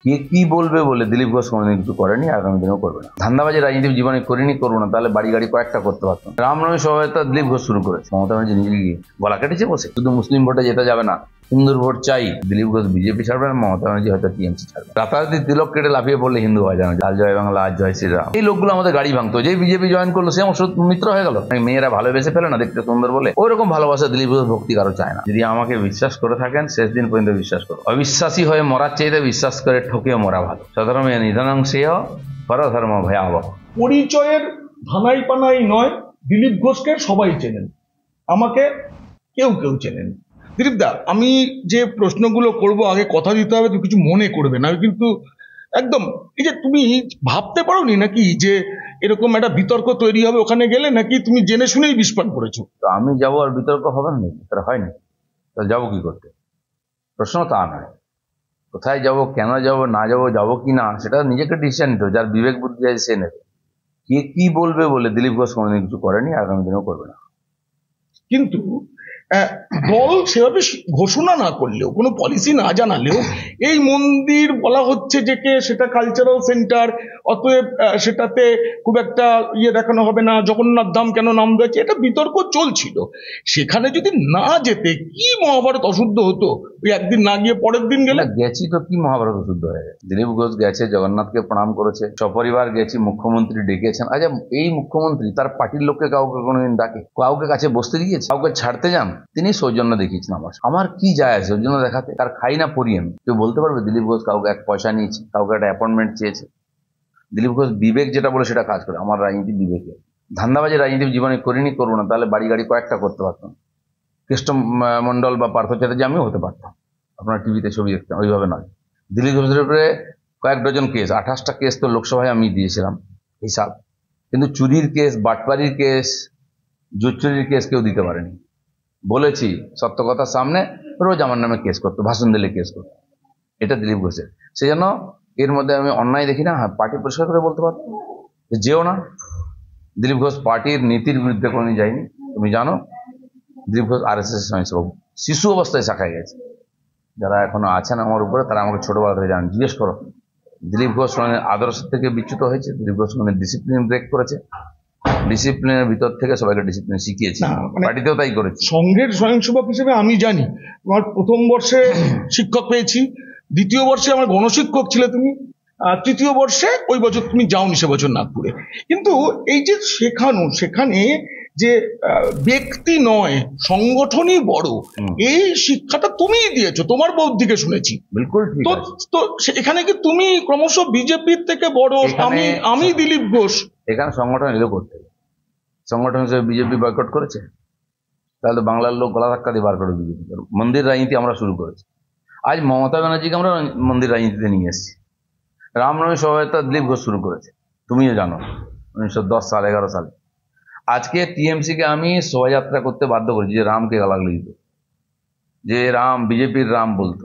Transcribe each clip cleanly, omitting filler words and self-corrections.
কে কি বলবে বলে দিলীপ ঘোষ কোনোদিন কিছু করেনি, আগামী দিনেও করবে না। ধান্দাবাজি রাজনীতি জীবনে করিনি, করবো না। তাহলে বাড়ি গাড়ি কয়েকটা করতে পারতাম। রামনবমী সহায়তা দিলীপ ঘোষ শুরু করেছে, মমতা ব্যানার্জি নিজে গিয়ে গলা কেটেছে বসে। শুধু মুসলিম ভোটে যেতে যাবে না, হিন্দুর ভোট চাই। দিলীপ ঘোষ বিজেপি ছাড়বে না, মমতা ব্যানার্জি হয়তো টিএমসি ছাড়বে। রাতারাতি তিলক কেটে লাফিয়ে পড়লে হিন্দু হয় জানো, লাল জয় বাংলা আজ জয় শ্রীরাম। এই লোকগুলো আমাদের গাড়ি ভাঙতো। যেই বিজেপি জয়েন করলো সে আমার মিত্র হয়ে গেল। মেয়েরা ভালোবেসে ফেলে না দেখতে সুন্দর বলে, ওই রকম ভালোবাসা দিলীপ ঘোষ ভক্তি কারো চায় না। যদি আমাকে বিশ্বাস করে থাকেন শেষ দিন পর্যন্ত বিশ্বাস করো। অবিশ্বাসী হয়ে মরার চাইতে বিশ্বাস করে ঠকিয়ে মরা ভালো। সাধারণ নিধনাংশেয় পরধর্ম ভয়াবহ। পরিচয়ের ধানাই পানাই নয়, দিলীপ ঘোষকে সবাই চেনেন, আমাকে কেউ কেউ চেনেন। দিলীপ দা, আমি যে প্রশ্নগুলো করব আগে কথা দিতে হবে, তুমি কিছু মনে করবে না। আমি কিন্তু একদম এই যে তুমি ভাবতে পারোনি নাকি যে এরকম একটা বিতর্ক তৈরি হবে ওখানে গেলে, নাকি তুমি জেনে শুনেই বিস্ফোরণ করেছো? তো আমি যাবো আর বিতর্ক হবে না নাকি? তারা হয়নি, তাহলে যাবো কি করতে? প্রশ্ন তা নয়। কোথায় যাব, কেন যাব, না যাবো কি না, সেটা নিজেকে ডিসিশন নিতে হবে। যার বিবেক বুদ্ধি আছে সে নেবে। কে কি বলবে বলে দিলীপ ঘোষ কোনোদিন কিছু করেনি, আগামী দিনেও করবে না। কিন্তু দল সেভাবে ঘোষণা না করলেও, কোনো পলিসি না জানালেও, এই মন্দির বলা হচ্ছে যে কে সেটা কালচারাল সেন্টার, অতএব সেটাতে খুব একটা দেখানো হবে না। জগন্নাথ ধাম কেন নাম দিয়েছে, এটা বিতর্ক চলছিল। সেখানে যদি না যেতে কি মহাভারত অশুদ্ধ হতো? ওই একদিন না গিয়ে পরের দিন গেলে। গেছি তো কি মহাভারত শুদ্ধ হয়ে গেছে? দিলীপ ঘোষ গেছে, জগন্নাথকে প্রণাম করেছে, সপরিবার গেছি, মুখ্যমন্ত্রী ডেকেছেন। আচ্ছা, এই মুখ্যমন্ত্রী তার পার্টির লোককে কাউকে কোনোদিন ডাকে? কাউকে কাছে বসতে দিয়েছে? কাউকে ছাড়তে যান? তিনি সৌজন্য দেখিয়েছেন। আমার কি যায় আছে সৌজন্য দেখাতে? তার খাই না পড়ি আমি। কেউ বলতে পারবে দিলীপ ঘোষ কাউকে এক পয়সা নিয়েছে, কাউকে একটা অ্যাপয়েন্টমেন্ট চেয়েছে? দিলীপ ঘোষ বিবেক যেটা বলে সেটা কাজ করে। আমার রাজনীতি বিবেকে। ধান্দাবাজি রাজনীতি জীবনে করিনি, করবো না। তাহলে বাড়ি গাড়ি কয়েকটা করতে পারতাম। কৃষ্ণ মন্ডল বা পার্থ চ্যাটার্জি আমিও হতে পারতাম। আপনার টিভিতে ছবি দেখতাম, ওইভাবে নয়। দিলীপ ঘোষের উপরে কয়েক ডজন কেস, 28টা কেস তো লোকসভায় আমি দিয়েছিলাম হিসাব। কিন্তু চুরির কেস, বাটপাড়ির কেস, জুট চুরির কেস কেউ দিতে পারেনি। বলেছি সত্য কথার সামনে, রোজ আমার নামে কেস করতো, ভাষণ দিলে কেস করতো। এটা দিলীপ ঘোষের। সেই জন্য এর মধ্যে আমি অন্যায় দেখি না। হ্যাঁ, পার্টি পরিষ্কার করে বলতে পারতাম যেও না। দিলীপ ঘোষ পার্টির নীতির বিরুদ্ধে কোনোদিন যায়নি। তুমি জানো দিলীপ ঘোষ RSS স্বয়ংসেবক, শিশু অবস্থায় শাখায় গেছে। যারা এখনো আছেন আমার উপরে তারা আমাকে ছোটবেলা থেকে জানেন, জিজ্ঞেস করো। দিলীপ ঘোষ আদর্শ থেকে বিচ্যুত হয়েছে। দিলীপ ঘোষ ডিসিপ্লিন ব্রেক করেছে, ডিসিপ্লিনের ভিতর থেকে সবাইকে ডিসিপ্লিন শিখিয়েছে। পার্টিতেও তাই করেছে। সংঘের স্বয়ংসেবক হিসেবে আমি জানি, আমার প্রথম বর্ষে শিক্ষক পেয়েছি, দ্বিতীয় বর্ষে আমার গণশিক্ষক ছিলে তুমি, তৃতীয় বর্ষে ওই বছর তুমি যাওনি, সে বছর নাগপুরে। কিন্তু এই যে শেখানো, সেখানে যে ব্যক্তি নয় সংগঠনই বড়, এই শিক্ষাটা তুমিই দিয়েছো, তোমার বৌদ্ধিকে শুনেছি। বিলকুল ঠিক। তো এখানে কি তুমি ক্রমশ বিজেপির থেকে বড়? আমি দিলীপ ঘোষ। এখানে সংগঠন এলো করতে, সংগঠন হিসেবে বিজেপি বয়কট করেছে। তাহলে বাংলার লোক গলা ধাক্কা দিয়ে বার করে বিজেপি। মন্দির রাজনীতি আমরা শুরু করেছি। আজ মমতা ব্যানার্জিকে আমরা মন্দির রাজনীতিতে নিয়ে এসেছি। রামনবমী সহায়তা দিলীপ ঘোষ শুরু করেছে, তুমিও জানো, 1910 সাল 11 সালে। আজকে টিএমসিকে আমি শোভাযাত্রা করতে বাধ্য করেছি, যে রামকে গালাগালি দিত, যে রাম বিজেপির রাম বলতো,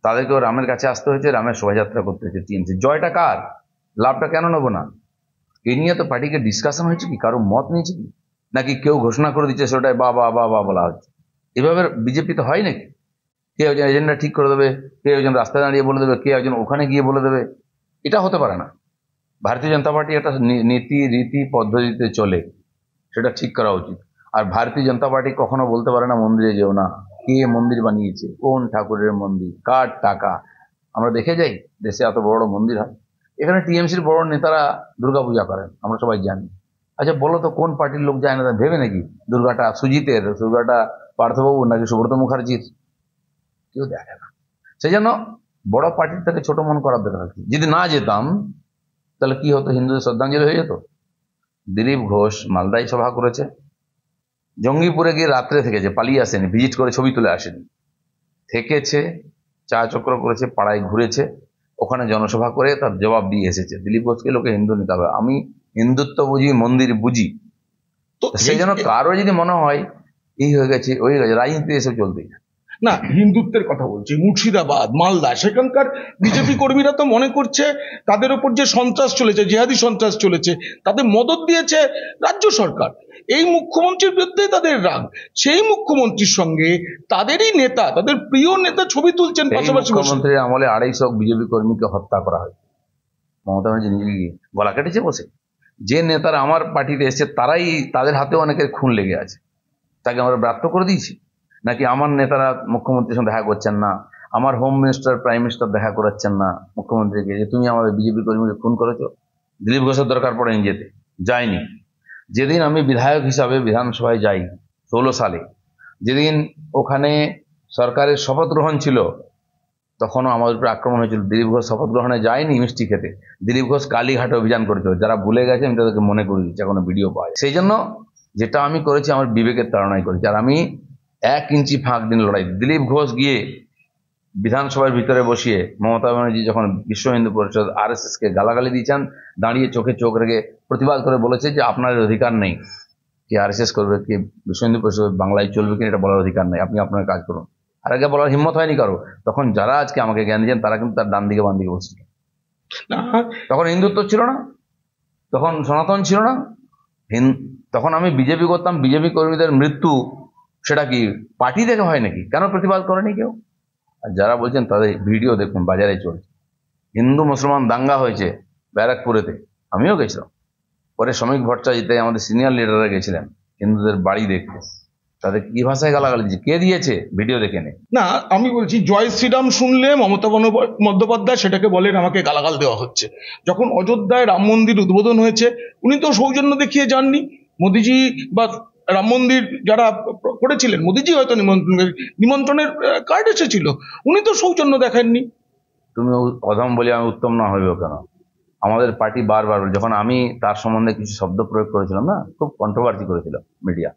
তাদেরকেও রামের কাছে আসতে হয়েছে, রামের শোভাযাত্রা করতে হয়েছে। টিএমসি জয়টা কার? লাভটা কেন নেবো না? এ নিয়ে তো পার্টিকে ডিসকাশন হয়েছে কি? কারো মত নিয়েছে কি? নাকি কেউ ঘোষণা করে দিচ্ছে সেটাই বা বা বা বা বলা হচ্ছে? এভাবে বিজেপি তো হয় নাকি? কে একজন এজেন্ডা ঠিক করে দেবে, কে একজন রাস্তায় দাঁড়িয়ে বলে দেবে, কে একজন ওখানে গিয়ে বলে দেবে? এটা হতে পারে না। ভারতীয় জনতা পার্টি একটা নীতি রীতি পদ্ধতিতে চলে, সেটা ঠিক করা উচিত। আর ভারতীয় জনতা পার্টি কখনো বলতে পারে না মন্দিরে যেও না। কে মন্দির বানিয়েছে, কোন ঠাকুরের মন্দির, কার টাকা? আমরা দেখে যাই দেশে এত বড় বড় মন্দির হয়। এখানে টিএমসির বড় নেতারা দুর্গাপূজা করেন, আমরা সবাই জানি। আচ্ছা বলো তো কোন পার্টির লোক যায় না? ভেবে নাকি দুর্গাটা সুজিতের, দুর্গাটা পার্থবাবুর নাকি সুব্রত মুখার্জির? কেউ দেখে না। সেই জন্য বড় পার্টির থেকে ছোট মন করার দরকার কি? যদি না যেতাম তাহলে কি হতো? হিন্দুদের শ্রদ্ধাঞ্জলি হয়ে যেত। দিলীপ ঘোষ মালদায় সভা করেছে, জঙ্গিপুরে গিয়ে রাত্রে থেকেছে, পালিয়ে আসেনি, ভিজিট করে ছবি তুলে আসেনি, থেকেছে, চা চক্র করেছে, পাড়ায় ঘুরেছে, ওখানে জনসভা করে তার জবাব দিয়ে এসেছে। দিলীপ ঘোষকে লোকে হিন্দু নিতে হবে। আমি হিন্দুত্ব বুঝি, মন্দির বুঝি। তো সেই জন্য কারো যদি মনে হয় এই হয়ে গেছে, ওই হয়ে গেছে, রাজনীতি এসব চলতেই না। না, হিন্দুত্বের কথা বলছি, মুর্শিদাবাদ, মালদা, সেখানকার বিজেপি কর্মীরা তো মনে করছে তাদের ওপর যে সন্ত্রাস চলেছে, জিহাদি সন্ত্রাস চলেছে, তাদের মদত দিয়েছে রাজ্য সরকার। এই মুখ্যমন্ত্রীর বিরুদ্ধে তাদের রাগ। সেই মুখ্যমন্ত্রীর সঙ্গে তাদেরই নেতা, তাদের প্রিয় নেতা ছবি তুলছেন পাশাপাশি বসে। মুখ্যমন্ত্রীর আমলে 250 বিজেপি কর্মীকে হত্যা করা হয়। মমতা ব্যানার্জি নিজে গিয়ে গলা কেটেছে বসে। যে নেতারা আমার পার্টিতে এসেছে তারাই, তাদের হাতেও অনেকের খুন লেগে আছে, তাকে আমরা ব্রাত্য করে দিয়েছি? নাকি আমার নেতারা মুখ্যমন্ত্রীর সঙ্গে দেখা করছেন না, আমার হোম মিনিস্টার, প্রাইম মিনিস্টার দেখা করাচ্ছেন না মুখ্যমন্ত্রীকে যে তুমি আমাদের বিজেপি কর্মীকে খুন করেছো? দিলীপ ঘোষের দরকার পড়েনি যেতে, যায়নি। যেদিন আমি বিধায়ক হিসাবে বিধানসভায় যাই 16 সালে, যেদিন ওখানে সরকারের শপথ গ্রহণ ছিল, তখনও আমাদের উপরে আক্রমণ হয়েছিল। দিলীপ ঘোষ শপথ গ্রহণে যায়নি মিষ্টি খেতে, দিলীপ ঘোষ কালীঘাটে অভিযান করেছিল। যারা ভুলে গেছে আমি তাদেরকে মনে করি দিচ্ছি, এখনো ভিডিও পাওয়া যায়। সেই জন্য যেটা আমি করেছি আমার বিবেকের তাড়নায় করেছি। আর আমি 1 ইঞ্চি ফাঁক দিন লড়াই। দিলীপ ঘোষ গিয়ে বিধানসভার ভিতরে বসিয়ে মমতা ব্যানার্জি যখন বিশ্ব হিন্দু পরিষদ RSS কে গালাগালি দিয়েছেন, দাঁড়িয়ে চোখে চোখ রেখে প্রতিবাদ করে বলেছে যে আপনার অধিকার নেই, কি RSS করবে, কি বিশ্ব হিন্দু পরিষদ বাংলায় চলবে কিনা এটা বলার অধিকার নেই, আপনি আপনার কাজ করুন। আর আগে বলার হিম্মত হয়নি কারো। তখন যারা আজকে আমাকে জ্ঞান দিয়েছেন তারা কিন্তু তার ডান দিকে বাম দিকে বসছিল। তখন হিন্দুত্ব ছিল না, তখন সনাতন ছিল না। তখন আমি বিজেপি করতাম। বিজেপি কর্মীদের মৃত্যু সেটা কি পার্টি দেখে হয় নাকি? কেন প্রতিবাদ করেনি কেউ? আর যারা বলছেন তাদের ভিডিও দেখুন, বাজারে চলছে। হিন্দু মুসলমান দাঙ্গা হয়েছে ব্যারাকপুরেতে, আমিও গেছিলাম। পরে শ্রমিক ভট্টাচার্য, আমাদের সিনিয়র লিডাররা গেছিলেন হিন্দুদের বাড়ি দেখতে। তাদের কি ভাষায় গালাগালি দিয়েছে, কে দিয়েছে ভিডিও দেখে নে। না, আমি বলছি জয় শ্রীরাম শুনলে মমতা বন্দ্যোপাধ্যায় সেটাকে বলেন আমাকে গালাগাল দেওয়া হচ্ছে। যখন অযোধ্যায় রাম মন্দির উদ্বোধন হয়েছে উনি তো সৌজন্য দেখিয়ে যাননি। মোদিজি বা রাম মন্দির যারা করেছিলেন, মোদিজি হয়তো নিমন্ত্রণের কার্ড এসেছিল, উনি তো সৌজন্য দেখাননি। তুমি অধম বলে আমি উত্তম না হইব কেন? আমাদের পার্টি বারবার, যখন আমি তার সম্বন্ধে কিছু শব্দ প্রয়োগ করেছিলাম না, খুব কন্ট্রোভার্সি করেছিল মিডিয়া,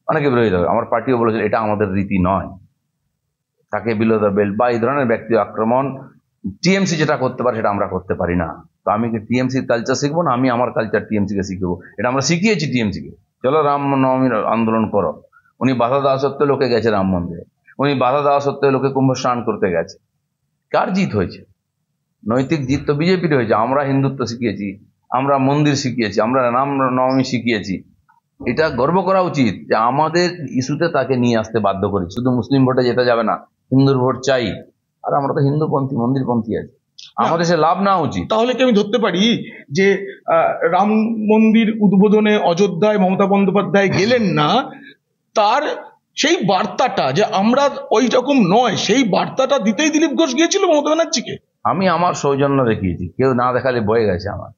অনেকে বিরোধী হবে, আমার পার্টিও বলেছিল এটা আমাদের রীতি নয়, তাকে বিলো দ্য বেল্ট বা এই ধরনের ব্যক্তি আক্রমণ। টিএমসি যেটা করতে পারে সেটা আমরা করতে পারি না। তো আমি কি টিএমসির কালচার শিখবো না? আমি আমার কালচার টিএমসিকে শিখবো? এটা আমরা শিখিয়েছি টিএমসিকে, চলো রাম নবমীর আন্দোলন করো। উনি বাধা দেওয়া সত্ত্বেও লোকে গেছে রাম মন্দিরে, উনি বাধা দেওয়া সত্ত্বেও লোকে কুম্ভ স্নান করতে গেছে। কার জিত হয়েছে? নৈতিক জিত তো বিজেপির হয়েছে। আমরা হিন্দুত্ব শিখিয়েছি, আমরা মন্দির শিখিয়েছি, আমরা রাম নবমী শিখিয়েছি। এটা গর্ব করা উচিত যে আমাদের ইস্যুতে তাকে নিয়ে আসতে বাধ্য করি। শুধু মুসলিম ভোটে যেতে যাবে না, হিন্দুর ভোট চাই। আর আমরা তো হিন্দুপন্থী, মন্দিরপন্থী আছি, আমাদের সে লাভ নেওয়া উচিত। তাহলে কি আমি ধরতে পারি যে রাম মন্দির উদ্বোধনে অযোধ্যায় মমতা বন্দ্যোপাধ্যায় গেলেন না, তার সেই বার্তাটা যে আমরা ওই রকম নয়, সেই বার্তাটা দিতেই দিলীপ ঘোষ গিয়েছিল মমতা ব্যানার্জিকে? আমি আমার সৌজন্য দেখিয়েছি, কেউ না দেখালে বয়ে গেছে আমার।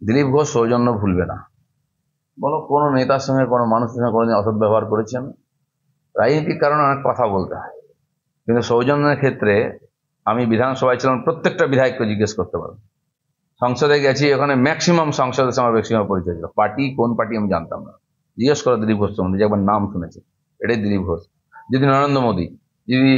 দিলীপ ঘোষ সৌজন্য ভুলবে না। বলো কোনো নেতার সঙ্গে, কোনো মানুষের সঙ্গে কোনোদিন অসৎ ব্যবহার করেছি আমি? রাজনৈতিক কারণে অনেক কথা বলতে হয়, কিন্তু সৌজন্যের ক্ষেত্রে আমি বিধানসভায় ছিলাম, প্রত্যেকটা বিধায়ককে জিজ্ঞেস করতে পারবো। সংসদে গেছি, ওখানে ম্যাক্সিমাম সংসদের সঙ্গে ম্যাক্সিমাম পরিচয় ছিল। পার্টি কোন পার্টি আমি জানতাম না। জিজ্ঞেস করো দিলীপ ঘোষ সম্বন্ধে, যে একবার নাম শুনেছি, এটাই দিলীপ ঘোষ। যদি নরেন্দ্র মোদী, যদি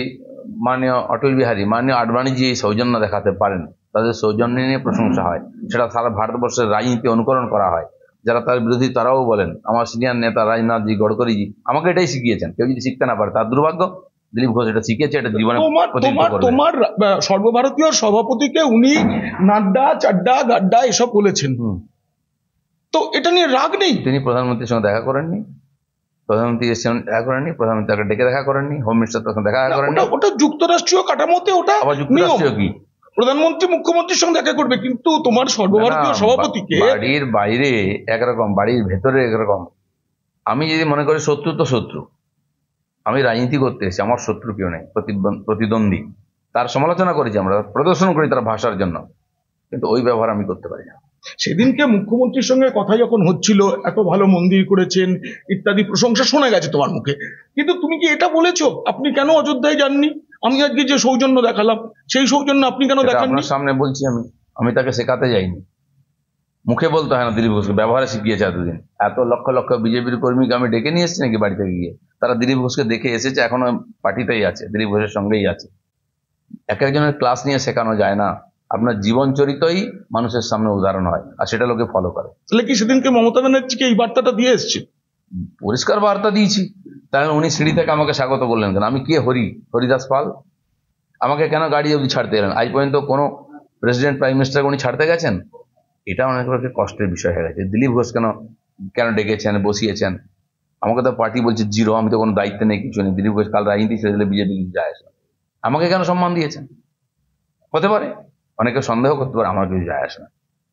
মাননীয় অটল বিহারী, মাননীয় আডবাণীজি এই সৌজন্য দেখাতে পারেন, তাদের সৌজন্য নিয়ে প্রশংসা হয়, সেটা সারা ভারতবর্ষের রাজনীতি অনুকরণ করা হয়। যারা তার বিরোধী তারাও বলেন। আমার সিনিয়র নেতা রাজনাথজি, গডকরিজি আমাকে এটাই শিখিয়েছেন। কেউ যদি শিখতে না পারে তার দুর্ভাগ্য। দিলীপ ঘোষ এটা শিখেছে, এটা জীবনে তোমার সর্বভারতীয় সভাপতিকে উনি নাড্ডা, চাড্ডা, গাড্ডা এসব বলেছেন, তো এটা নিয়ে রাগ নেই? তিনি প্রধানমন্ত্রীর সঙ্গে দেখা করেননি, প্রধানমন্ত্রী এসেছেন দেখা করেননি, প্রধানমন্ত্রী তাকে ডেকে দেখা করেননি, হোম মিনিস্টার তখন দেখা করেননি। ওটা যুক্তরাষ্ট্রীয় কাঠামোতে, ওটা আবার যুক্তরাষ্ট্রীয় কি প্রধানমন্ত্রী মুখ্যমন্ত্রীর সঙ্গে দেখা করবে, কিন্তু তোমার সর্বভারতীয় সভাপতিকে বাড়ির বাইরে একরকম, বাড়ির ভেতরে একরকম। আমি যদি মনে করি শত্রু তো শত্রু, আমি রাজনীতি করতে এসেছি, আমার শত্রু কেউ নেই, প্রতিদ্বন্দ্বী। তার সমালোচনা করেছি, আমরা প্রদর্শন করি তার ভাষার জন্য, কিন্তু ওই ব্যবহার আমি করতে পারি না। সেদিনকে মুখ্যমন্ত্রীর সঙ্গে কথা যখন হচ্ছিল, এত ভালো মন্দির করেছেন ইত্যাদি প্রশংসা শোনা গেছে তোমার মুখে, কিন্তু তুমি কি এটা বলেছো আপনি কেন অযোধ্যায় যাননি? আমি আজকে যে সৌজন্য দেখালাম সেই সৌজন্য আপনি কেন দেখাননি? আপনার সামনে বলছি, আমি তাকে শেখাতে যাইনি, মুখে বলতে হয় না। দিলীপ ঘোষকে ব্যবহারে শিখিয়েছে এতদিন। এত লক্ষ লক্ষ বিজেপির কর্মীকে আমি ডেকে নিয়ে এসেছি নাকি বাড়ি থেকে গিয়ে? তারা দিলীপ ঘোষকে দেখে এসেছে, এখনো পার্টিতেই আছে, দিলীপ ঘোষের সঙ্গেই আছে। এক একজনের ক্লাস নিয়ে শেখানো যায় না। আপনার জীবন চরিত্রই মানুষের সামনে উদাহরণ হয়, আর সেটা লোকে ফলো করে। তাহলে কি সেদিনকে মমতা ব্যানার্জিকে এই বার্তাটা দিয়ে এসছে? পরিষ্কার বার্তা দিয়েছি। তাহলে উনি সিঁড়ি থেকে আমাকে স্বাগত করলেন কেন? আমি কে? হরিদাস পাল? আমাকে কেন গাড়ি অবধি ছাড়তে এলেন? আজ পর্যন্ত কোনো প্রেসিডেন্ট প্রাইম মিনিস্টারকে উনি ছাড়তে গেছেন? এটা অনেক কষ্টের বিষয় হয়ে গেছে। দিলীপ ঘোষ কেন কেন ডেকেছেন, বসিয়েছেন? আমাকে তো পার্টি বলছে জিরো, আমি তো কোনো দায়িত্ব নেই, কিছু নেই। দিলীপ ঘোষ কাল রাজনীতি ছেড়ে দিলে বিজেপি যায় আসে, আমাকে কেন সম্মান দিয়েছেন? হতে পারে, অনেকে সন্দেহ করতে পারে, আমার কিছু যায় আসে না।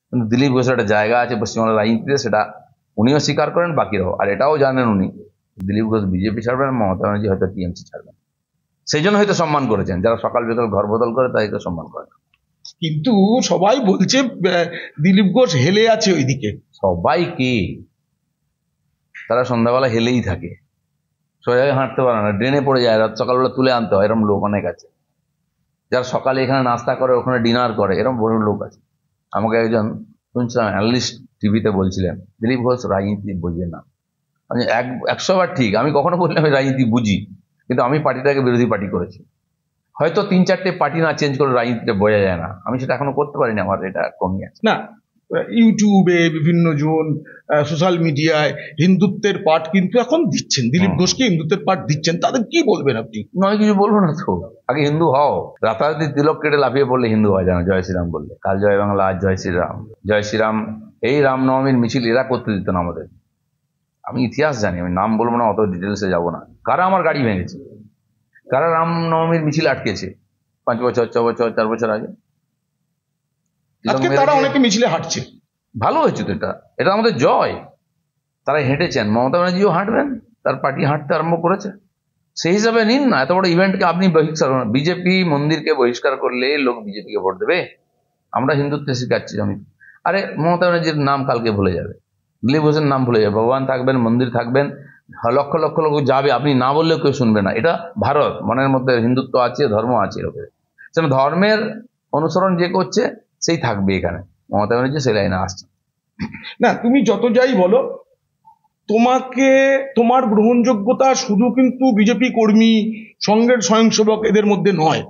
কিন্তু দিলীপ ঘোষের একটা জায়গা আছে পশ্চিমবাংলার রাজনীতিতে, সেটা উনিও স্বীকার করেন, বাকিরাও। আর এটাও জানেন উনি, দিলীপ ঘোষ বিজেপি ছাড়বেন, মমতা ব্যানার্জি হয়তো টিএমসি ছাড়বেন। সেই জন্য হয়তো সম্মান করেছেন। যারা সকাল বিকাল ঘর বদল করে তাদেরকে সম্মান করেন। কিন্তু সবাই বলছে দিলীপ ঘোষ হেলে আছে ওইদিকে। সবাই কি? তারা সন্ধ্যাবেলা হেলেই থাকে, সোজা হাঁটতে পারে না, ড্রেনে পড়ে যায়, রাত সকালবেলা তুলে আনতে হয়, এরকম লোক অনেক আছে। যারা সকালে এখানে নাস্তা করে, ওখানে ডিনার করে, এরকম বড় লোক আছে। আমাকে একজন শুনছিলাম অ্যানালিস্ট টিভিতে বলছিলেন, দিলীপ ঘোষ রাজনীতি বোঝে না। আমি 100বার ঠিক, আমি কখনো বললাম আমি রাজনীতি বুঝি, কিন্তু আমি পার্টিটাকে বিরোধী পার্টি করেছি। হয়তো 3-4টে পার্টি না চেঞ্জ করে রাজনীতিটা বোঝা যায় না, আমি সেটা এখনো করতে পারিনি, আমার এটা কমই আছে। না, ইউটিউবে বিভিন্ন জন সোশ্যাল মিডিয়ায় হিন্দুত্বের পাঠ কিন্তু এখন দিচ্ছেন, দিলীপ ঘোষকে হিন্দুত্বের পাঠ দিচ্ছেন, তাদের কি বলবেন আপনি? নয়, কিছু বলবো না তো, আগে হিন্দু হও। রাতারাতি তিলক কেটে লাফিয়ে পড়লে হিন্দু হয় জানো? জয় শ্রীরাম বললে, কাল জয় বাংলা, আজ জয় শ্রীরাম, জয় শ্রীরাম। এই রামনবমীর মিছিল এরা করতে দিত না আমাদের। আমি ইতিহাস জানি, আমি নাম বলবো না, অত ডিটেলসে যাবো না। কারা আমার গাড়ি ভেঙেছে, কারা রামনবমীর মিছিল আটকেছে 5 বছর, 6 বছর, 4 বছর আগে? আজকে তারা অনেকে মিছিলে হাঁটছে। ভালো হয়েছে তো, এটা আমাদের জয়। তারা হেঁটেছেন, মমতা ব্যানার্জিও হাঁটবেন, তার পার্টি হাঁটতে আরম্ভ করেছে। সেই হিসাবে নিন না, এত বড় ইভেন্টকে আপনি বহিষ্কার করেন। বিজেপি মন্দিরকে বহিষ্কার করলে লোক বিজেপিকে ভোট দেবে? আমরা হিন্দুত্বে শিখাচ্ছি আমি। আরে মমতা ব্যানার্জির নাম কালকে ভুলে যাবে, দিলীপ ঘোষের নাম ভুলে যাবে। ভগবান থাকবেন, মন্দির থাকবেন, লক্ষ লক্ষ লোক যাবে, আপনি না বললেও কেউ শুনবে না। এটা ভারত, মনের মধ্যে হিন্দুত্ব আছে, ধর্ম আছে লোকের। সেটা ধর্মের অনুসরণ যে করছে সেই থাকবে এখানে। মমতা ব্যানার্জি সেই লাইনে আসছে না। তুমি যত যাই বলো, তোমাকে, তোমার গ্রহণযোগ্যতা শুধু কিন্তু বিজেপি কর্মী, সংঘের স্বয়ংসেবক এদের মধ্যে নয়।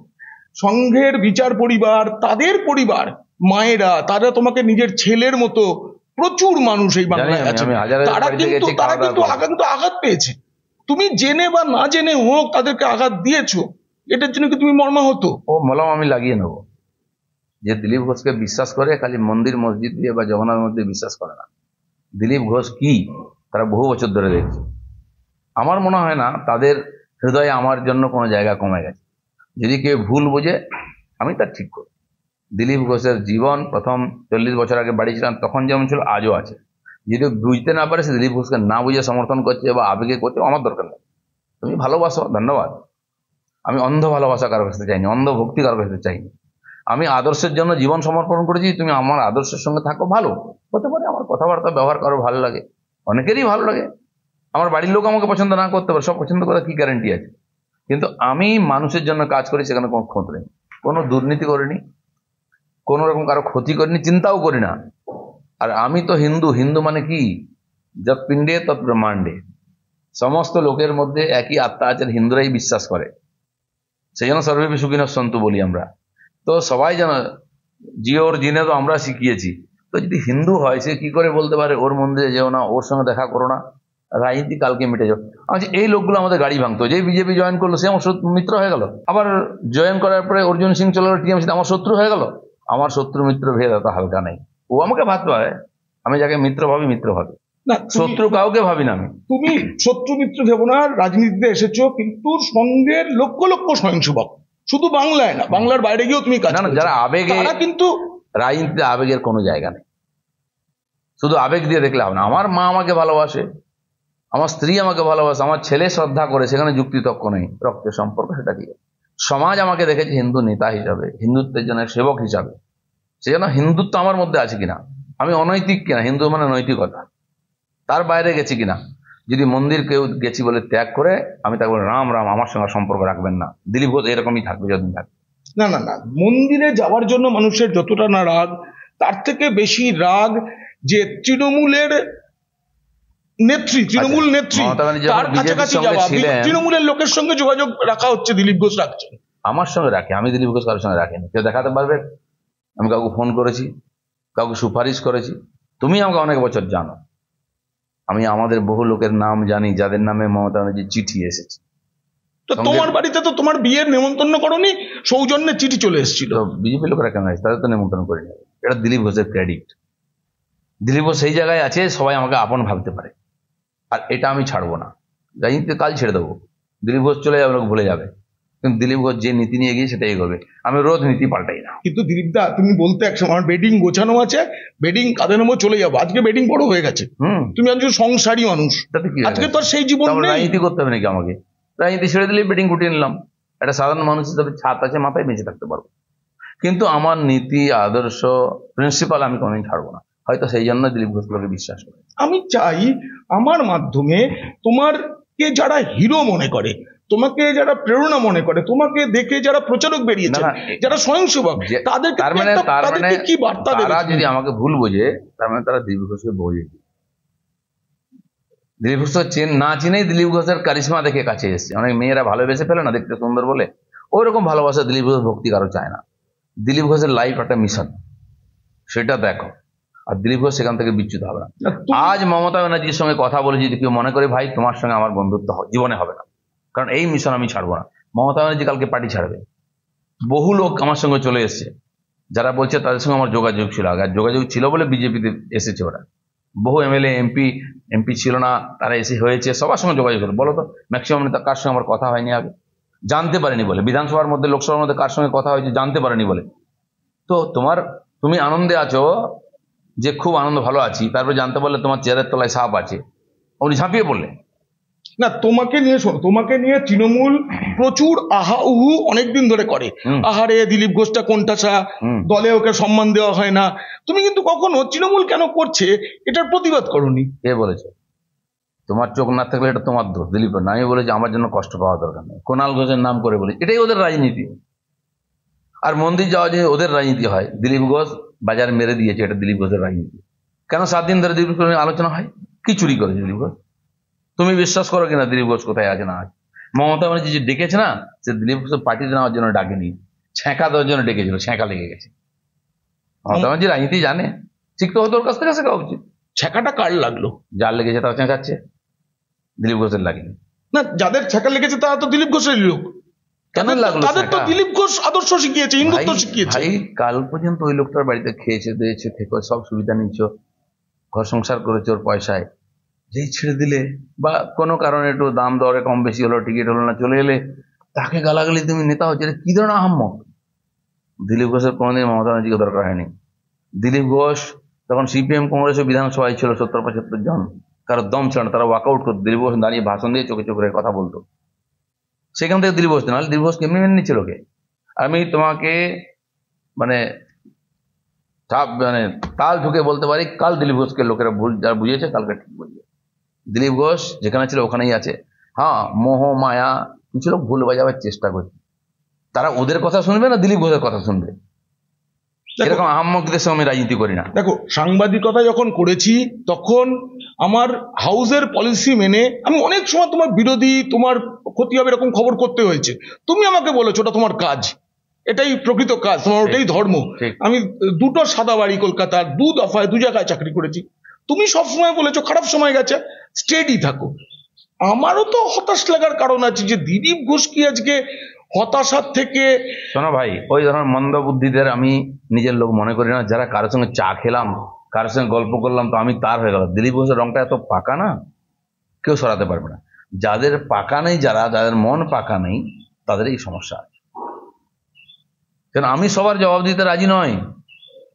সংঘের বিচার পরিবার, তাদের পরিবার, মায়েরা, তারা তোমাকে নিজের ছেলের মতো প্রচুর মানুষ এই বাংলায় আছে। তারা কিন্তু আঘাত পেয়েছে। তুমি জেনে বা না জেনে হোক তাদেরকে আঘাত দিয়েছো, এটার জন্য কি তুমি মর্মাহত? ও মলম আমি লাগিয়ে নেবো। যে দিলীপ ঘোষকে বিশ্বাস করে, খালি মন্দির মসজিদ দিয়ে বা জগন্নাথ মন্দির বিশ্বাস করে না। দিলীপ ঘোষ কি তারা বহু বছর ধরে দেখছে। আমার মনে হয় না তাদের হৃদয়ে আমার জন্য কোনো জায়গা কমে গেছে। যদি কেউ ভুল বোঝে, আমি তার ঠিক করি। দিলীপ ঘোষের জীবন প্রথম 40 বছর আগে বাড়িয়েছিলাম, তখন যেমন ছিল আজও আছে। যদি বুঝতে না পারে, সে দিলীপ ঘোষকে না বুঝে সমর্থন করছে বা আবেগে করছে, আমার দরকার নেই। তুমি ভালোবাসো, ধন্যবাদ। আমি অন্ধ ভালোবাসা কারো কাছে চাইনি, অন্ধ ভক্তি কারো কাছে চাইনি। আমি আদর্শের জন্য জীবন সমর্পণ করেছি। তুমি আমার আদর্শের সঙ্গে থাকো, ভালো হতে পারে। আমার কথাবার্তা ব্যবহার করো, ভালো লাগে, অনেকেরই ভালো লাগে। আমার বাড়ির লোক আমাকে পছন্দ না করতে পারে, সব পছন্দ করার কি গ্যারান্টি আছে? কিন্তু আমি মানুষের জন্য কাজ করি, সেখানে কোনো খোঁজ নেই, কোনো দুর্নীতি করিনি, কোনো রকম কারো ক্ষতি করিনি, চিন্তাও করি না। আর আমি তো হিন্দু। হিন্দু মানে কি? যত পিণ্ডে তত ব্রহ্মাণ্ডে, সমস্ত লোকের মধ্যে একই আত্মা আছেন, হিন্দুরাই বিশ্বাস করে। সেই জন্য সর্বে সুখিনঃ সন্তু বলি আমরা। তো সবাই যেন জিওর জিনে তো আমরা শিখিয়েছি। তো যদি হিন্দু হয়, সে কি করে বলতে পারে ওর মন্দিরে যেও না, ওর সঙ্গে দেখা করো না, রাজনীতি কালকে মিটে যাও? আচ্ছা, এই লোকগুলো আমাদের গাড়ি ভাঙতো। যেই বিজেপি জয়েন করলো, সে আমার মিত্র হয়ে গেল। আবার জয়েন করার পরে অর্জুন সিং চলে গেল টিএমসিতে, আমার শত্রু হয়ে গেল। আমার শত্রু মিত্র ভেদ এত হালকা নেই। ও আমাকে ভাবতে হয়, আমি যাকে মিত্র ভাবি মিত্র ভাবি, না শত্রু কাউকে ভাবি না আমি। তুমি শত্রু মিত্র ভেবো না, রাজনীতিতে এসেছো, কিন্তু সঙ্গের লক্ষ লক্ষ স্বয়ংসেবক, শুধু বাংলায় না, বাংলার বাইরে গিয়েও তুমি কাজ করছো। যারা আবেগে, কিন্তু রাজনীতিতে আবেগের কোনো জায়গা নেই। শুধু আবেগ দিয়ে দেখলে হবে না। আমার মা আমাকে ভালোবাসে, আমার স্ত্রী আমাকে ভালোবাসে, আমার ছেলে শ্রদ্ধা করে, সেখানে যুক্তিতক্ক নেই, রক্তের সম্পর্ক, সেটা দিয়ে। সমাজ আমাকে দেখেছে হিন্দু নেতা হিসাবে, হিন্দুত্বের জন্য সেবক হিসাবে। সেজন্য হিন্দুত্ব আমার মধ্যে আছে কিনা, আমি অনৈতিক কিনা, হিন্দু মানে নৈতিকতা, তার বাইরে গেছি কিনা। যদি মন্দির কেউ গেছি বলে ত্যাগ করে, আমি তাকে বলি রাম রাম, আমার সঙ্গে সম্পর্ক রাখবেন না। দিলীপ ঘোষ এরকমই থাকবে যতদিন থাকবে। না না না, মন্দিরে যাওয়ার জন্য মানুষের যতটা না রাগ, তার থেকে বেশি রাগ যে তৃণমূলের নেত্রী, তৃণমূল নেত্রী, তার কাছাকাছি যাওয়া, তৃণমূলের লোকের সঙ্গে যোগাযোগ রাখা হচ্ছে, দিলীপ ঘোষ রাখছেন। আমার সঙ্গে রাখে, আমি দিলীপ ঘোষ কারোর সঙ্গে রাখিনি। কেউ দেখাতে পারবে? আমি কাউকে ফোন করেছি, কাউকে সুপারিশ করেছি? তুমি আমাকে অনেক বছর জানো, আমি আমাদের বহু লোকের নাম জানি যাদের নামে মমতা ব্যানার্জির চিঠি এসেছে। তো তোমার বাড়িতে তো তোমার বিয়ের নেমন্তন্ন করনি, সৌজন্যে চিঠি চলে এসেছিল। তো বিজেপি লোকেরা কেন আছে? তাদের তো নেমন্তন্ন করে নেবে। এটা দিলীপ ঘোষের ক্রেডিট। দিলীপ ঘোষ সেই জায়গায় আছে সবাই আমাকে আপন ভাবতে পারে, আর এটা আমি ছাড়বো না। রাজনীতিতে কাল ছেড়ে দেবো, দিলীপ ঘোষ চলে যাবে, লোক ভুলে যাবে, কিন্তু দিলীপ ঘোষ যে নীতি নিয়ে গিয়ে সেটাই করবে। আমি রোজ নীতি পাল্টাই না। কিন্তু দিলীপ দা, তুমি বলতে একসময় আমার বেডিং গোছানো আছে, বেডিং কাঁধে নেবো, চলে যাবো। আজকে বেডিং বড় হয়ে গেছে, তুমি একজন সংসারী মানুষ, তাতে কি আজকে তো আর সেই জীবন নেই। রাজনীতি করতে হবে নাকি আমাকে? রাজনীতি ছেড়ে দিলে বেডিং গুটিয়ে নিলাম, একটা সাধারণ মানুষ হিসাবে ছাদ আছে মাথায় বেঁচে থাকতে পারবো। কিন্তু আমার নীতি, আদর্শ, প্রিন্সিপাল আমি কোনোদিন ছাড়বো না। হয়তো সেই জন্য দিলীপ ঘোষকে বিশ্বাস করে। আমি চাই আমার মাধ্যমে তোমারকে যারা হিরো মনে করে, তোমাকে যারা প্রেরণা মনে করে, তোমাকে দেখে যারা প্রচারক বেরিয়েছে, যারা স্বয়ংসেবক, তাদেরকে কি বার্তা দেবে? তারা যদি আমাকে ভুল বোঝে, তার মানে তারা দিলীপ ঘোষকে বোঝে। দিলীপ ঘোষ না চিনেই দিলীপ ঘোষের কারিশমা দেখে কাছে এসছে। অনেক মেয়েরা ভালোবেসে ফেলে না, দেখতে সুন্দর বলে, ওই রকম ভালোবাসা দিলীপ ঘোষ ভক্তি কারো চায় না। দিলীপ ঘোষের লাইফ একটা মিশন, সেটা দেখো, আর দিলীপ ঘোষ সেখান থেকে বিচ্যুত হবে না। আজ মমতা ব্যানার্জির সঙ্গে কথা বলে যদি কেউ মনে করে ভাই তোমার সঙ্গে আমার বন্ধুত্ব জীবনে হবে না, কারণ এই মিশন আমি ছাড়বো না। মমতা ব্যানার্জি কালকে পার্টি ছাড়বে। বহু লোক আমার সঙ্গে চলে এসছে যারা বলছে তাদের সঙ্গে আমার যোগাযোগ ছিল, আগে যোগাযোগ ছিল বলে বিজেপিতে এসেছে ওরা। বহু এমএলএ এমপি ছিল না, তারা এসে হয়েছে, সবার সঙ্গে যোগাযোগ করে। বলো তো ম্যাক্সিমাম কার সঙ্গে আমার কথা হয়নি আগে, জানতে পারেনি বলে। বিধানসভার মধ্যে, লোকসভার মধ্যে কার সঙ্গে কথা হয়েছে জানতে পারেনি বলে। তো তুমি আনন্দে আছো যে খুব আনন্দ ভালো আছি, তারপরে জানতে পারলে তোমার চেয়ারের তলায় সাপ আছে, উনি ঝাঁপিয়ে পড়লে। না, তোমাকে নিয়ে শোনো, তোমাকে নিয়ে তৃণমূল প্রচুর আহা উহু অনেকদিন ধরে করে। আহারে দিলীপ ঘোষটা কোনটা, দলে ওকে সম্মান দেওয়া হয় না। তুমি কিন্তু কখনো তৃণমূল কেন করছে এটার প্রতিবাদ করোনি। কে বলেছে? তোমার চোখ না থাকলে এটা তোমার দোষ, দিলীপের না। আমি বলেছি আমার জন্য কষ্ট পাওয়া দরকার নেই, কুণাল ঘোষের নাম করে বলি, এটাই ওদের রাজনীতি। আর মন্দির যাওয়া যে ওদের রাজনীতি হয়, দিলীপ ঘোষ বাজার মেরে দিয়েছে, এটা দিলীপ ঘোষের রাজনীতি। কেন 7 দিন ধরে দিলীপ ঘোষ আলোচনা হয়? কি চুরি করেছে দিলীপ ঘোষ? তুমি বিশ্বাস করো কিনা দিলীপ ঘোষ কোথায় আছে না আছে? মমতা ব্যানার্জি যে ডেকেছে না, সে দিলীপ ঘোষের পার্টিতে নেওয়ার জন্য ডাকেনি, ছ্যাঁকা দেওয়ার জন্য ডেকেছিল, ছ্যাঁকা লেগে গেছে। মমতা ব্যানার্জি রাজনীতি জানে, ঠিক তো হয়তো ওর কাছ থেকে শেখা উচিত। ছ্যাঁকাটা কার লাগলো? যার লেগেছে তারা চেঁচাচ্ছে, দিলীপ ঘোষের লাগেনি। না, যাদের ছ্যাঁকা লেগেছে তারা তো দিলীপ ঘোষের লোক। কেন লাগলো? তাদের তো দিলীপ ঘোষ আদর্শ শিখিয়েছে, হিন্দুত্ব শিখিয়েছে। ভাই কাল পর্যন্ত ওই লোকটার বাড়িতে খেয়েছে দিয়েছে, থেকে সব সুবিধা নিচ্ছ, ঘর সংসার করেছে ওর পয়সায়। যেই ছেড়ে দিলে বা কোনো কারণে একটু দাম দরে কম বেশি হলো, টিকিট হলো না, চলে এলে তাকে গালাগালি তুমি নেতা হচ্ছে, কি ধরনের আহাম্মক? দিলীপ ঘোষের কোনোদিন মমতা ব্যানার্জিকে দরকার হয়নি। দিলীপ ঘোষ তখন সিপিএম কংগ্রেসের বিধানসভায় ছিল 70-75 জন, কারোর দম ছিল না, তারা ওয়াকআউট করতো, দিলীপ ঘোষ দাঁড়িয়ে ভাষণ দিয়ে চোখে চোখে কথা বলতো। সেখান থেকে দিলীপ ঘোষ, নাহলে দিলীপ ঘোষ কেমনি মেনে নিচ্ছিল ওকে? আমি তোমাকে মানে তাল ঢুকে বলতে পারি, কাল দিলীপ ঘোষকে লোকেরা ভুল যারা বুঝিয়েছে, কালকে ঠিক বুঝিয়ে। দিলীপ ঘোষ যেখানে ছিল ওখানেই আছে। হ্যাঁ, মোহ মায়া কিছু লোক ভুল বাজাবার চেষ্টা করছে, তারা ওদের কথা শুনবে না দিলীপ ঘোষের কথা শুনবে। এরকম আহাম্মকদের সঙ্গে আমি রাজনীতি করি না। দেখো, সাংবাদিকতা যখন করেছি তখন আমার হাউসের পলিসি মেনে আমি অনেক সময় তোমার বিরোধী, তোমার ক্ষতি হবে এরকম খবর করতে হয়েছে। তুমি আমাকে বলেছো ওটা তোমার কাজ, এটাই প্রকৃত কাজ, তোমার ওটাই ধর্ম। আমি 2টো সাদা বাড়ি কলকাতার 2 দফায় 2 জায়গায় চাকরি করেছি। তুমি সবসময় বলেছো খারাপ সময় গেছে, স্টেডি থাকো। আমারও তো হতাশ লাগার কারণ আছে যে দিলীপ ঘোষ কি আজকে হতাশার থেকে। শোনো ভাই, ওই ধরনের মন্দ বুদ্ধিদের আমি নিজের লোক মনে করি না। যারা কারোর সঙ্গে চা খেলাম, কারোর সঙ্গে গল্প করলাম, তো আমি তার হয়ে গেল। দিলীপ ঘোষের রংটা এত পাকা না, কেউ সরাতে পারবে না। যাদের পাকা নেই, যাদের মন পাকা নেই, তাদের এই সমস্যা আছে। কেন আমি সবার জবাব দিতে রাজি নয়।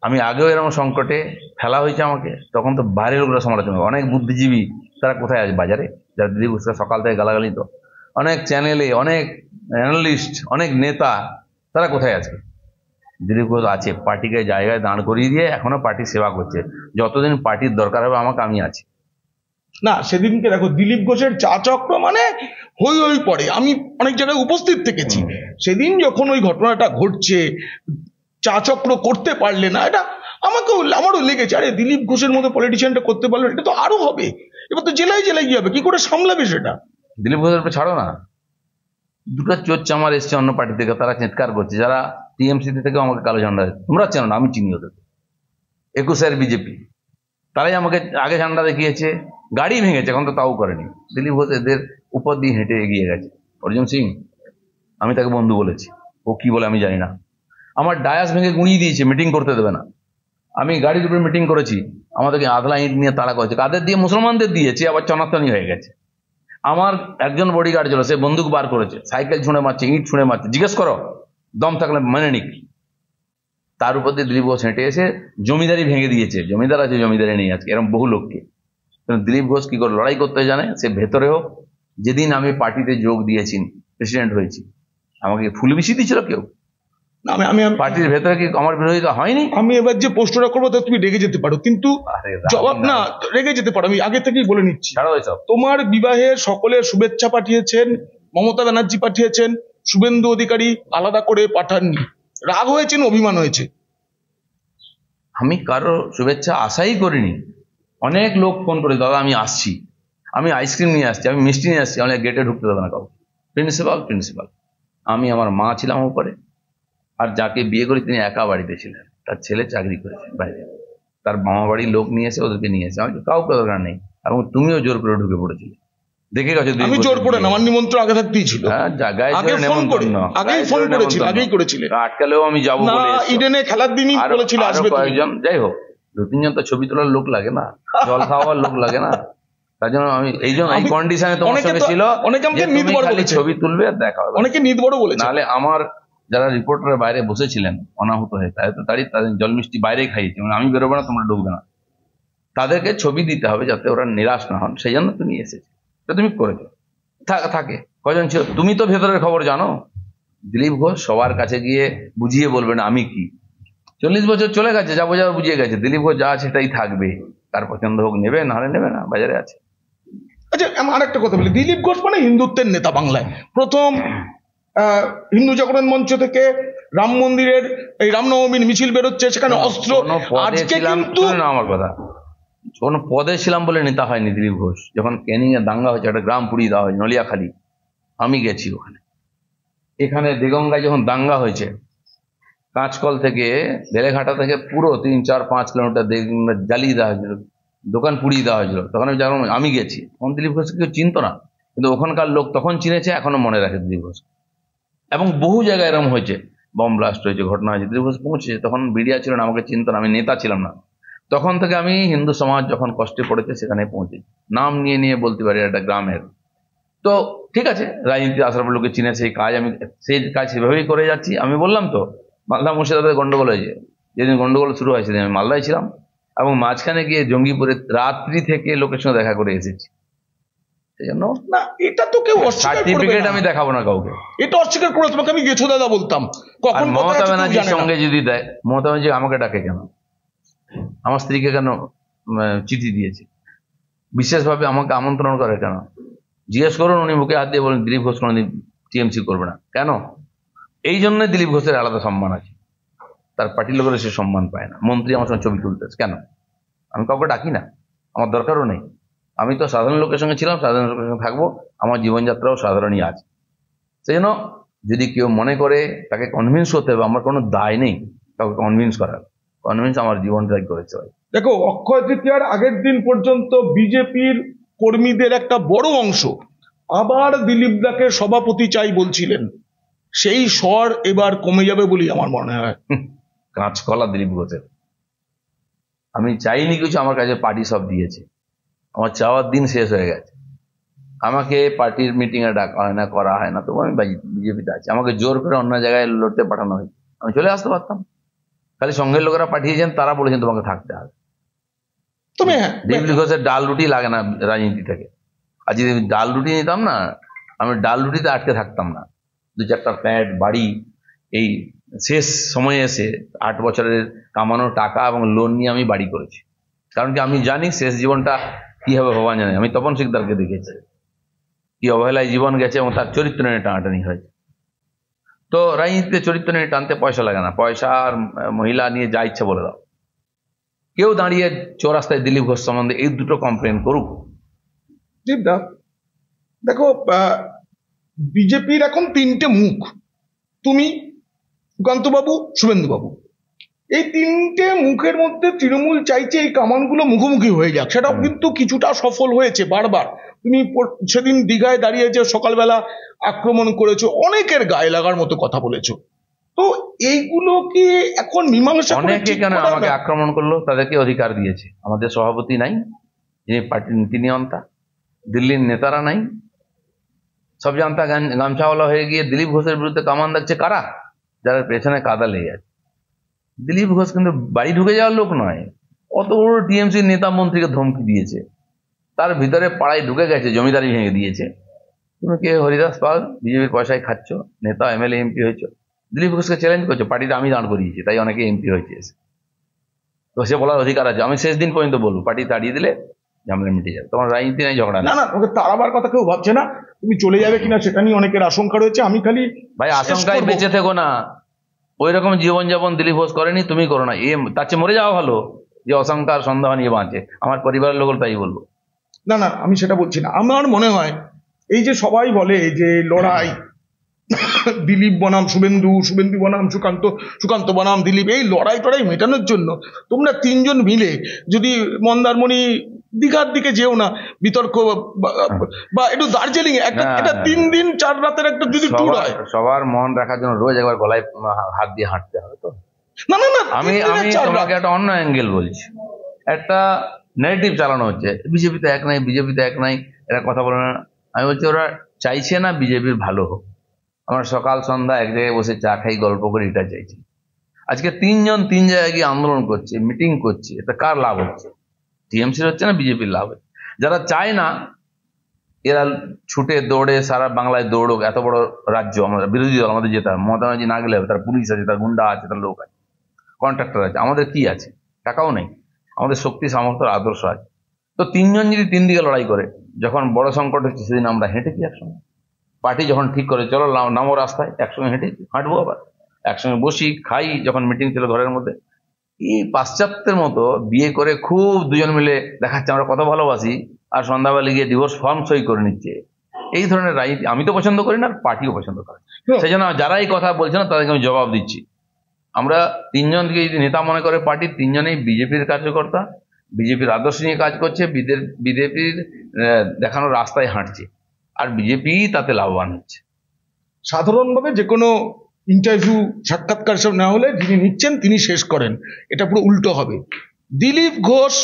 আমি আগেও এরকম সংকটে ফেলা হয়েছে আমাকে, তখন তো বাইরের লোকরা সমালোচনা করে। অনেক বুদ্ধিজীবী তারা কোথায় আছে বাজারে, যারা দিলীপ ঘোষকে সকাল থেকে গালাগালি, তো অনেক চ্যানেলে অনেক অ্যানালিস্ট, অনেক নেতা, তারা কোথায় আছে? দিলীপ ঘোষ আছে, পার্টিকে জায়গায় দাঁড় করিয়ে দিয়ে এখনো পার্টি সেবা করছে। যতদিন পার্টির দরকার হবে আমাকে, আমি আছি। না, সেদিনকে দেখো দিলীপ ঘোষের চা চক্র মানে হই হই পড়ে, আমি অনেক জায়গায় উপস্থিত থেকেছি। সেদিন যখন ওই ঘটনাটা ঘটছে, চা চক্র করতে পারলে না, এটা আমারও লেগেছে, আরে দিলীপ ঘোষের মতো পলিটিশিয়ানটা করতে পারলো, এটা তো আরো হবে। এবার তো জেলায় জেলায় গিয়ে হবে, কি করে সামলাবে সেটা? দিলীপ ঘোষের উপর ছাড়ো না, 2টা চোর চামার এসছে অন্য পার্টি থেকে, তারা চিৎকার করছে, যারা টিএমসি থেকে আমাকে কালো ঝান্ডা, তোমরা চেনো না, আমি চিনি ওদের। 21 বিজেপি, তারাই আমাকে আগে ঝান্ডা দেখিয়েছে, গাড়ি ভেঙেছে, এখন তো তাও করেনি। দিলীপ ঘোষ এদের উপর দিয়ে হেঁটে এগিয়ে গেছে। অর্জুন সিং, আমি তাকে বন্ধু বলেছি, ও কি বলে আমি জানি না। আমার ডায়াস ভেঙে গুঁড়িয়ে দিয়েছে, মিটিং করতে দেবে না। আমি গাড়ির উপরে মিটিং করেছি, আমাদেরকে আধলা ইট নিয়ে তাড়া করেছে। কাদের দিয়ে? মুসলমানদের দিয়েছে, আবার চনাতনি হয়ে গেছে। আমার একজন বডিগার্ড ছিল, সে বন্দুক বার করেছে, সাইকেল ছুঁড়ে মারছে, ইট ছুঁড়ে মারছে। জিজ্ঞেস করো, দম থাকলে মেনে নিক। তার উপর দিয়ে দিলীপ ঘোষ হেঁটে এসে জমিদারি ভেঙে দিয়েছে। জমিদার আছে, জমিদারি নেই আজকে, এরকম বহু লোককে। দিলীপ ঘোষ কি করে লড়াই করতে জানে, সে ভেতরে হোক। যেদিন আমি পার্টিতে যোগ দিয়েছি, প্রেসিডেন্ট হয়েছি, আমাকে ফুল বিশি দিয়েছিল কেউ? আমি পার্টির ভেতরে কি আমার বিরোধিতা হয়নি? আমি এবার যে প্রশ্নটা করবো তা তুমি রেগে যেতে পারো, কিন্তু জবাব না, রেগে যেতে পারো, আমি আগে থেকেই বলে নিচ্ছি। তোমার বিবাহে সকলের শুভেচ্ছা পাঠিয়েছেন, মমতা ব্যানার্জি পাঠিয়েছেন, শুভেন্দু অধিকারী আলাদা করে পাঠাননি। রাগ হয়েছেন, অভিমান হয়েছে? আমি কারো শুভেচ্ছা আশাই করিনি। অনেক লোক ফোন করে, দাদা আমি আসছি, আমি আইসক্রিম নিয়ে আসছি, আমি মিষ্টি নিয়ে আসছি, আমি গেটে ঢুকতে দেবে না কাউকে। প্রিন্সিপাল আমি, আমার মা ছিলাম উপরে, আর যাকে বিয়ে করি তিনি একা বাড়িতে ছিলেন, তার ছেলে চাকরি করেছে বাইরে, তার মামা বাড়ির লোক নিয়ে এসে ওদেরকে নিয়ে এসে, আমি কাউকে দরকার নেই। এবং তুমিও জোর করে ঢুকে পড়েছিলে, দেখে গেছো। আমি জোর করে না, আমার নিমন্ত্রণ আগে থাকতেই ছিল। আগেই করেছিলে। আটকালেও আমি যাবো বলে, ইডেনে খেলার দিনই বলেছিল আসবে কয়েকজন। যাই হোক, 2-3 জন তো ছবি তোলার লোক লাগে না, জল খাওয়ার লোক লাগে না। তার জন্য আমি এই কন্ডিশনে তোমার সঙ্গে ছিল, ছবি তুলবে আর দেখা হবে। অনেকে নিদ বড় বলেছে। নাহলে আমার যারা রিপোর্টারের বাইরে বসেছিলেন অনাহুত হয়ে, তাদের জল মিষ্টি বাইরে খাইয়েছি, মানে আমি বেরোবো না, তোমরা ঢুকবে না। তাদেরকে ছবি দিতে হবে যাতে ওরা নিরাশ না হন, সেই জন্য তুমি এসেছো, তুমি করেছো। থাকে কজন ছিল, তুমি তো ভেতরের খবর জানো। দিলীপ ঘোষ সবার কাছে গিয়ে বুঝিয়ে বলবেন আমি কি। 40 বছর চলে গেছে, যা বোঝা বুঝিয়ে গেছে। দিলীপ ঘোষ যা আছে সেটাই থাকবে, তার পছন্দ হোক নেবে, নাহলে নেবে না, বাজারে আছে। আচ্ছা, আর একটা কথা বলি, দিলীপ ঘোষ মানে হিন্দুত্বের নেতা বাংলায়। প্রথম হিন্দু জাগরণ মঞ্চ থেকে রাম মন্দিরের এই রামনবমীর মিছিল বেরোচ্ছে, সেখানে অস্ত্র। আজকে কিন্তু আমার কথা, কোনো পদে ছিলাম বলে নেতা হয়নি দিলীপ ঘোষ। যখন ক্যানিং এ দাঙ্গা হয়েছে, একটা গ্রাম পুড়িয়ে দেওয়া হয়েছে নলিয়াখালী, আমি গেছি ওখানে। এখানে দেগঙ্গায় যখন দাঙ্গা হয়েছে, কাঁচকল থেকে বেলেঘাটা থেকে পুরো 3-4-5 কিলোমিটার জ্বালিয়ে দেওয়া হয়েছিল, দোকান পুড়িয়ে দেওয়া হয়েছিল, তখন আমি গেছি। তখন দিলীপ ঘোষকে কেউ চিনতো না, কিন্তু ওখানকার লোক তখন চিনেছে, এখনো মনে রাখে দিলীপ ঘোষ। এবং বহু জায়গায় এরকম হয়েছে, বম ব্লাস্ট হয়েছে, ঘটনা হয়েছে, দিলীপ ঘোষ পৌঁছেছে। তখন মিডিয়া ছিল না, আমাকে চিনতো না, আমি নেতা ছিলাম না। তখন থেকে আমি হিন্দু সমাজ যখন কষ্টে পড়েছে সেখানে পৌঁছেছি, নাম নিয়ে নিয়ে বলতে পারি একটা গ্রামের। তো ঠিক আছে, রাজনীতি আসার পর লোকে চিনে, সেই কাজ সেভাবেই করে যাচ্ছি। আমি বললাম তো, মালদা মুর্শিদাবাদে গন্ডগোল হয়েছে, যেদিন গন্ডগোল শুরু হয়েছে আমি মালদায় ছিলাম, এবং মাঝখানে গিয়ে জঙ্গিপুরে রাত্রি থেকে লোকের সঙ্গে দেখা করে এসেছি। সেই জন্য না, এটা তো কেউ সার্টিফিকেট আমি দেখাবো না কাউকে, এটা অস্বীকার করে তোমাকে আমি গেছো দাদা বলতাম। কখন মমতা ব্যানার্জির সঙ্গে যদি দেয়, মমতা ব্যানার্জি আমাকে ডাকে কেন, আমার স্ত্রীকে কেন চিঠি দিয়েছে, বিশেষভাবে আমাকে আমন্ত্রণ করে কেন, জিজ্ঞেস করুন। উনি মুখে হাত দিয়ে বলেন দিলীপ ঘোষ কোনোদিন টিএমসি করবে না। কেন? এই জন্য দিলীপ ঘোষের আলাদা সম্মান আছে, তার পার্টির লোকেরা সে সম্মান পায় না। মন্ত্রী আমার সঙ্গে ছবি তুলতেছে কেন? আমি কাউকে ডাকি না, আমার দরকারও নেই। আমি তো সাধারণ লোকের সঙ্গে ছিলাম, সাধারণ লোকের সঙ্গে থাকবো, আমার জীবনযাত্রাও সাধারণই আছে। সেই জন্য যদি কেউ মনে করে তাকে কনভিন্স করতে হবে, আমার কোনো দায় নেই কাউকে কনভিন্স করার। কনভিন্স আমার জীবনটাই করেছে। দেখো, অক্ষয় তৃতীয়ার আগের দিন পর্যন্ত বিজেপির কর্মীদের একটা বড় অংশ আবার দিলীপ দাকে সভাপতি চাই বলছিলেন, সেই স্বর এবার কমে যাবে বলেই আমার মনে হয়। কাঁচকলা দিলীপ ঘোষের, আমি চাইনি কিছু, আমার কাছে পার্টি সব দিয়েছে, আমার চাওয়ার দিন শেষ হয়ে গেছে। আমাকে পার্টির মিটিংয়ে ডাকা হয় না, করা হয় না, তবু আমি বিজেপিতে আছি। আমাকে জোর করে অন্য জায়গায় লড়তে পাঠানো হয়েছে, আমি চলে আসতে পারতাম। খালি সঙ্গের লোকেরা পাঠিয়েছেন, তারা বলেছেন তোমাকে থাকতে হবে। দিলীপ ঘোষের ডাল রুটি লাগে না রাজনীতি থেকে। আর যদি ডাল রুটি নিতাম না, আমি ডাল রুটিতে আটকে থাকতাম না। 2-4টা ফ্ল্যাট, বাড়ি, এই শেষ সময়ে এসে 8 বছরের কামানো টাকা এবং লোন নিয়ে আমি বাড়ি করেছি। কারণ কি, আমি জানি শেষ জীবনটা কি হবে ভগবান জানে। আমি তপন শিকদারকে দেখেছি কি অবহেলায় জীবন গেছে, এবং তার চরিত্র নিয়ে টানাটানি হয়েছে। তো রাজনীতিতে চরিত্র নিয়ে টানতে পয়সা লাগে না, পয়সা আর মহিলা নিয়ে যা ইচ্ছা বলে দাও। কেউ দাঁড়িয়ে চৌরাস্তায় দিলীপ ঘোষ সম্বন্ধে এই দুটো কমপ্লেন করুক। দেখো, বিজেপির এখন 3টে মুখ, তুমি, সুকান্তবাবু, শুভেন্দুবাবু। এই তিনটে মুখের মধ্যে তৃণমূল চাইছে এই কামানগুলো মুখোমুখি হয়ে যাক, সেটাও কিন্তু কিছুটা সফল হয়েছে। বারবার তুমি সেদিন দীঘায় দাঁড়িয়ে যে সকালবেলা আক্রমণ করেছো, অনেকের গায়ে লাগার মতো কথা বলেছো, তো এইগুলো কি এখন মীমাংসা করে অনেকে ঠিক কেন করা আমাকে না? আক্রমণ করলো? তাদেরকে অধিকার দিয়েছে। আমাদের সভাপতি নাই, যিনি পার্টির নীতি নিয়ন্তা, দিল্লির নেতারা নাই, সব জানতা গামছাওয়ালা হয়ে গিয়ে দিলীপ ঘোষের বিরুদ্ধে কামান দাচ্ছে কারা? যারা পেছনে কাদা লেগে আছে। দিলীপ ঘোষ কিন্তু বাড়ি ঢুকে যাওয়ার লোক নয়, অত বড় টিএমসির নেতা মন্ত্রীকে ধমকি দিয়েছে, তার ভিতরে পাড়ায় ঢুকে গেছে, জমিদারি ভেঙে দিয়েছে। তুমি কে হরিদাস পাল, বিজেপির পয়সায় খাচ্ছ, নেতা এমএলএ এমপি হয়েছে, দিলীপ ঘোষকে চ্যালেঞ্জ করছো, পার্টিটা আমি দাঁড় করিয়েছি তাই অনেকে এমপি হয়েছে। তো সে বলার অধিকার আছে। আমি শেষ দিন পর্যন্ত বলবো, পার্টি তাড়িয়ে দিলে ঝামেলা মিটে যাবে, তোমার রাজনীতি নাই, ঝগড়া না নেই। না, ওকে তাড়াবার কথা কেউ ভাবছে না, তুমি চলে যাবে কিনা সেটা নিয়ে অনেকের আশঙ্কা রয়েছে। আমি খালি ভাই শেষ আশঙ্কায় করবো। বেঁচে থেকো না, ওই রকম জীবনযাপন দিলীপ ঘোষ করেনি, তুমি করো না। তার চেয়ে মরে যাওয়া ভালো, যে অশঙ্কার সন্দেহ নিয়ে বাঁচে। আমার পরিবারের লোক তাই বলবো। না না, আমি সেটা বলছি না। আমার মনে হয় এই যে সবাই বলে যে লড়াই, দিলীপ বনাম শুভেন্দু, শুভেন্দু বনাম সুকান্ত, সুকান্ত বনাম দিলীপ, এই লড়াই টড়াই মেটানোর জন্য তোমরা তিনজন মিলে যদি মন্দারমণি দীঘার দিকে যেও না, বিতর্ক বা একটু দার্জিলিং একটা, না, এটা না, 3 দিন 4 রাতের একটা যদি ট্যুর সবার হয়। সবার মন রাখার জন্য রোজ একবার গলায় হাত দিয়ে হাঁটতে হবে তো। না না না, আমি 3 দিনের আমি 4 রাত। তোমাকে একটা অন্য অ্যাঙ্গেল বলছি। একটা নেগেটিভ চালানো হচ্ছে, বিজেপিতে এক নাই, বিজেপিতে এক নাই, এরা কথা বলে না। আমি বলছি ওরা চাইছে না বিজেপির ভালো হোক। আমরা সকাল সন্ধ্যা এক জায়গায় বসে চা খাই, গল্প করি, এটা চাইছি। আজকে 3 জন 3 জায়গায় গিয়ে আন্দোলন করছে, মিটিং করছে, এটা কার লাভ হচ্ছে? টিএমসির হচ্ছে না বিজেপির লাভ হচ্ছে? যারা চায় না এরা ছুটে দৌড়ে সারা বাংলায় দৌড়ুক, এত বড় রাজ্য, আমাদের বিরোধী দল, আমাদের যেতে হবে। মমতা ব্যানার্জি না গেলে হবে, তার পুলিশ আছে, তার গুন্ডা আছে, তার লোক আছে, কন্ট্রাক্টর আছে। আমাদের কি আছে? টাকাও নেই, আমাদের শক্তি সামর্থ্য আদর্শ আছে। তো 3 জন যদি 3 দিকে লড়াই করে, যখন বড় সংকট হচ্ছে সেদিন আমরা হেঁটেছি একসঙ্গে। পার্টি যখন ঠিক করে চলো নামো রাস্তায়, একসঙ্গে হাঁটবো, আবার একসঙ্গে বসি খাই। যখন মিটিং ছিল ঘরের মধ্যে, এই পাশ্চাত্যের মতো বিয়ে করে খুব দুজন মিলে দেখাচ্ছে আমরা কত ভালোবাসি, আর সন্ধ্যাবেলা গিয়ে ডিভোর্স ফর্ম সই করে নিচ্ছে। এই ধরনের রাজনীতি আমি তো পছন্দ করি না, আর পার্টিও পছন্দ করে না। সেই জন্য যারা এই কথা বলছে না তাদেরকে আমি জবাব দিচ্ছি। আমরা 3 জনকে যদি নেতা মনে করে পার্টির, 3 জনেই বিজেপির কার্যকর্তা, বিজেপির আদর্শ নিয়ে কাজ করছে, বিজেপির দেখানো রাস্তায় হাঁটছে, আর বিজেপি তাতে লাভবান হচ্ছে। সাধারণভাবে যে কোনো ইন্টারভিউ, সাক্ষাৎকার সব না হলে যিনি নিচ্ছেন তিনি শেষ করেন, এটা পুরো উল্টো হবে। দিলীপ ঘোষ,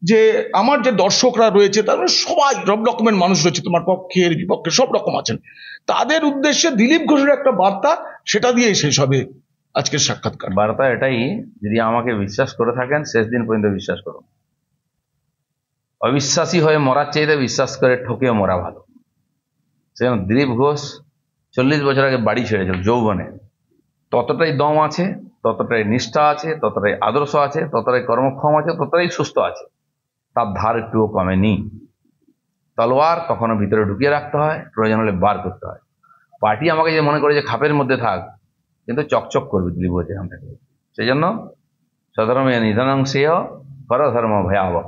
যে আমার যে দর্শকরা রয়েছে তার মধ্যে সবাই সব রকমের মানুষ রয়েছে, তোমার পক্ষের বিপক্ষে সব রকম আছেন, তাদের উদ্দেশ্যে দিলীপ ঘোষের একটা বার্তা, সেটা দিয়েই শেষ হবে আজকের সাক্ষাৎকার। বার্তা এটাই, যদি আমাকে বিশ্বাস করে থাকেন শেষ দিন পর্যন্ত বিশ্বাস করুন। অবিশ্বাসী হয়ে মরার চাইতে বিশ্বাস করে ঠকেও মরা ভালো। সেজন্য দিলীপ ঘোষ 40 বছর আগে বাড়ি ছেড়েছিল যৌবনে, ততটাই দম আছে, ততটাই নিষ্ঠা আছে, ততটাই আদর্শ আছে, ততটাই কর্মক্ষম আছে, ততটাই সুস্থ আছে। তার ধার একটুও কমেনি। তলোয়ার কখনো ভিতরে ঢুকিয়ে রাখতে হয়, প্রয়োজন হলে বার করতে হয়। পার্টি আমাকে যে মনে করে যে খাপের মধ্যে থাক, কিন্তু চকচক করবে দিলীপ ঘোষ এখান থেকে। সেই জন্য সধর্মে নিধনং শ্রেয়, পরধর্ম ভয়াবহ।